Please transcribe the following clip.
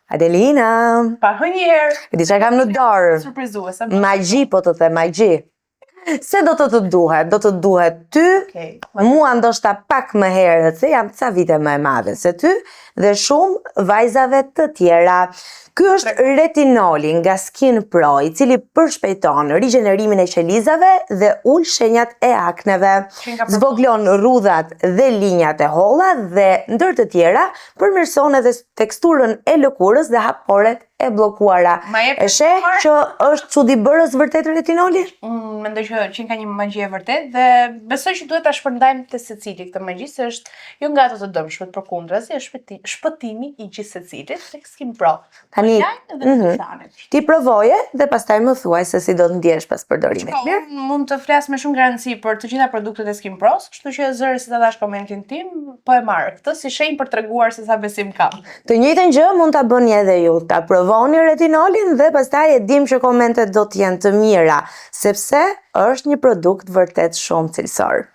Adelina, Pa hënjer. e di çka kam në dorë. Surprizuese. Magji po të the, magji. Se do të duhet? Do të duhet ty, mua ndoshta pak më herët, se jam ca vite më e madhe se ty, dhe shumë vajzave të tjera. Ky është retinoli nga Skin Pro, i cili përshpejton rigjenerimin e qelizave dhe ul shenjat e akneve. Zvoglon rrudhat dhe linjat e holla dhe ndër të tjera përmirëson edhe teksturën e lëkurës dhe haporet e bllokuara. E sheh që është çuditbërës vërtet retinoli? Mendoj që ka një magji e vërtet dhe besoj që duhet ta shpërndajmë te secili këtë magji, se është jo nga ato të dëmshmet, përkundrazi, është shpëtimi i gjithë secilit tek Skin Pro. Tani, ti provoje dhe pastaj më thuaj se si do të ndjesh pas përdorimit. Mirë? Mund të flas me shumë garanci për të gjitha produktet e Skin Pro, kështu që zëre si ta dash komentin tim, po e marr këtë si shenjë për treguar se sa besim kam. Të njëjtën gjë mund ta bëni edhe ju, ta provoni retinolin dhe pastaj e dim që komentet do të jenë të mira, sepse është një produkt vërtet shumë cilësor.